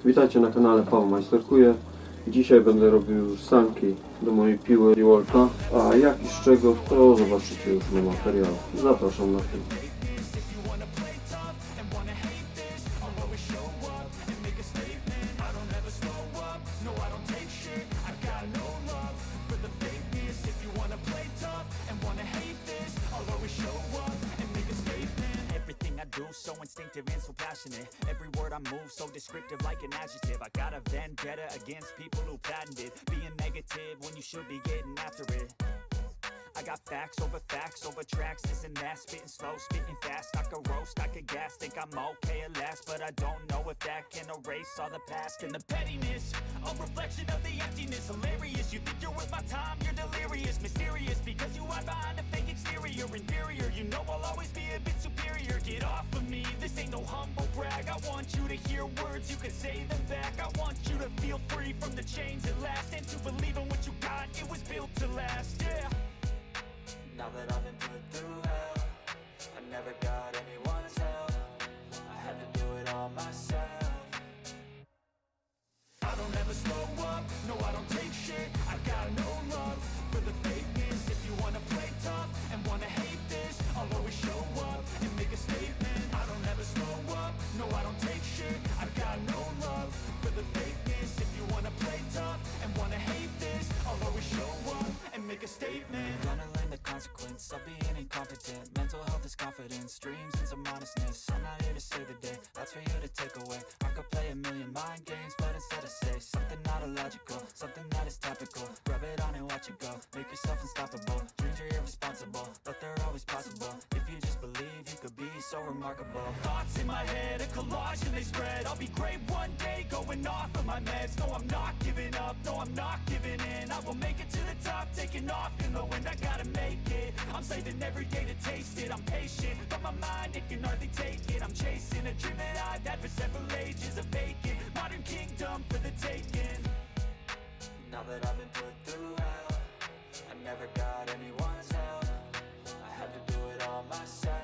Witajcie na kanale Paweł Majsterkuje. Dzisiaj będę robił sanki do mojej piły DeWalta, a jak i z czego to zobaczycie już na materiale. Zapraszam na film. So instinctive and so passionate. Every word I move so descriptive like an adjective. I got a vendetta against people who patented being negative when you should be getting after it. I got facts over tracks, this and that. Spitting slow, spitting fast. I could roast, I could gas. Think I'm okay at last, but I don't know if that can erase all the past. And the pettiness, a reflection of the emptiness. Hilarious, you think you're worth my time, you're delirious. Mysterious, because you hide behind a fake exterior. Inferior, you know I'll always be a bit superior. Get off of me, this ain't no humble brag. I want you to hear words, you can say them back. I want you to feel free from the chains that last, and to believe in what you got, it was built to last, yeah. Now that I've been put through hell, I never got anyone's help. I had to do it all myself. I don't ever slow up, no I don't take shit. I got no love for the fakeness. If you wanna play tough and wanna hate this, I'll always show up and make a statement. I don't ever slow up, no I don't take shit. I got no love for the fakeness. If you wanna play tough and wanna hate this, I'll always show up and make a statement. Gonna learn the consequence of being incompetent. Mental health is confidence, dreams and some honestness. I'm not here to save the day, that's for you to take away. I could play a million mind games, but instead I say something not illogical, something that is topical. Rub it on and watch it go, make yourself unstoppable. Dreams are irresponsible, but they're always possible. If you just believe, you could be so remarkable. Thoughts in my head, a collage and they spread. I'll be great one day, going off of my meds. No, I'm not giving up, no, I'm not giving in. I will make it to the top, taking off in the wind. I gotta make it, I'm saving every day to taste it. I'm patient, but my mind, it can hardly take it. I'm chasing a dream that I've had for several ages. A vacant, modern kingdom for the taking. Now that I've been put through hell, I never got anyone's help. I had to do it all myself.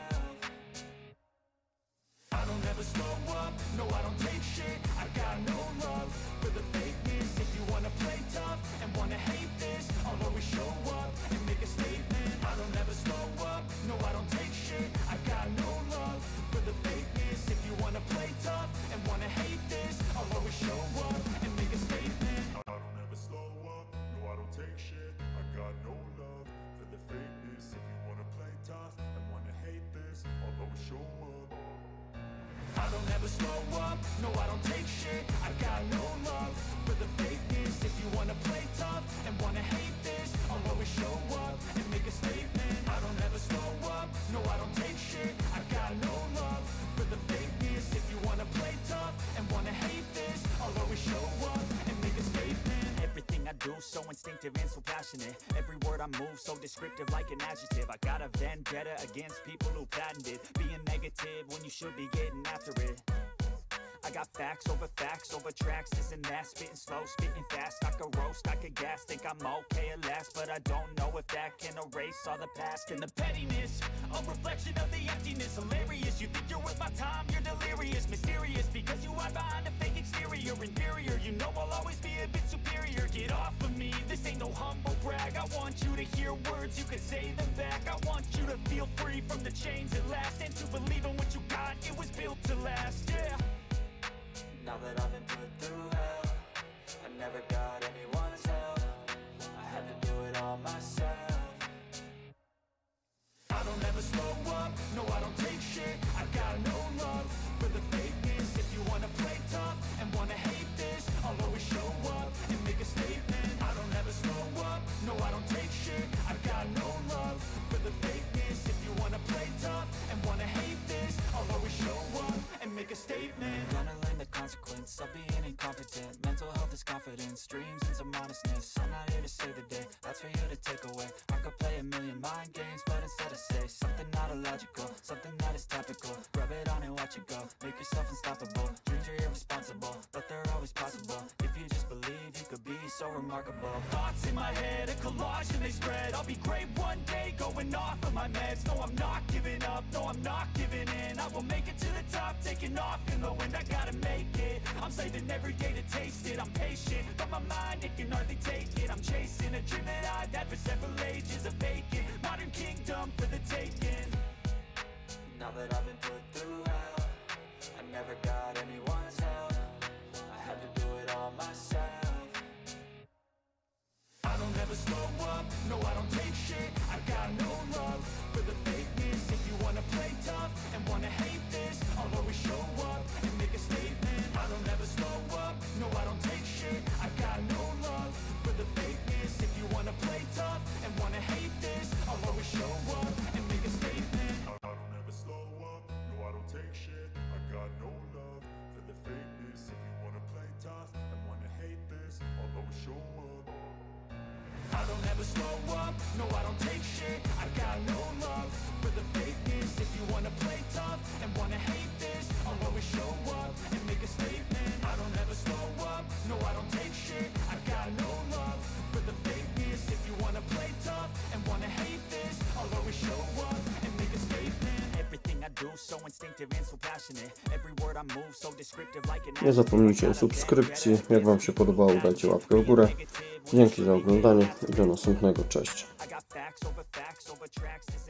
I don't ever slow up, no I don't take shit. I got no love for the fakeness. If you wanna play tough and wanna hate this, I'll always show up and make a statement. I don't ever slow up, no I don't take shit. I got no love for the fakeness. If you wanna play tough and wanna hate this, I'll always show up and make a statement. I don't ever slow up, no I don't take shit. I got no love for the fakeness. If you wanna play tough and wanna hate this, I'll always show up. I don't ever slow up, no I don't take shit. I got no love for the fakeness. If you wanna play tough and wanna hate this, I'll always show up and make a statement. I don't ever slow up, no I don't take shit. I got no love for the fakeness. If you wanna play tough and wanna hate this, I'll always show up and make a statement. Everything I do so instinctive and so passionate. Every word I move so descriptive like an adjective. I got a vendetta against people who patented being negative when you should be getting after it. I got facts over tracks, this and that. Spitting slow, spitting fast. I could roast, I could gas. Think I'm okay at last, but I don't know if that can erase all the past. And the pettiness, a reflection of the emptiness. Hilarious, you think you're worth my time, you're delirious. Mysterious, because you hide behind a fake exterior. Inferior, you know I'll always be a bit superior. Get off of me, this ain't no humble brag. I want you to hear words, you can say them back. I want you to feel free from the chains that last, and to believe in what you got, it was built to last, yeah. Now that I've been put through hell, I never got anyone's help. I had to do it all myself. I don't ever slow up, no I don't take shit. I got no love for the fakeness. If you wanna play tough and wanna hate this, I'll always show up and make a statement. I don't ever slow up, no I don't take shit. I got no love for the fakeness. If you wanna play tough and wanna hate this, I'll always show up and make a statement. Gonna learn the consequence of being incompetent. Mental health is confidence, dreams and some honestness. I'm not here to save the day, that's for you to take away. I could play a million mind games, but instead I say something not illogical, something that is topical. Rub it on and watch it go, make yourself unstoppable. Dreams are irresponsible, but they're always possible. If you just believe, you could be so remarkable. Thoughts in my head, a collage and they spread. I'll be great one day, going off of my meds. No, I'm not giving up, no, I'm not giving in. I will make it to the top, taking off in the wind, I gotta make it. I'm saving every day to taste it. I'm patient, but my mind, it can hardly take it. I'm chasing a dream that I've had for several ages, a vacant modern kingdom for the taking. Now that I've been put through hell, I never got anyone's help. I had to do it all myself. I don't ever slow up, no I don't take shit. I got no love for the fakeness. If you wanna play tough and wanna hate this, I'll always show up and make a statement. I don't ever slow up, no I don't take shit. I got no love for the fakeness. If you wanna play tough and wanna hate this, I'll always show up and make a statement. I don't ever slow up, no I don't take shit. I got no love for the fakeness. If you wanna play tough and wanna hate this, I'll always show up. I don't ever slow up, no I don't take shit. I got no love for the fakeness. If you wanna play tough and wanna hate this, I'll always show up and make a statement. I don't ever slow up, no I don't take shit. I got no love for the fakeness. If you wanna play tough and wanna hate this, I'll always show up and make a statement. Everything I do so instinctive and so passionate. Every word I move so descriptive like an Nie zapomnijcie o subskrypcji. Jak Wam się podobało, dajcie łapkę w górę. Dzięki za oglądanie i do następnego. Cześć. I got facts over tracks.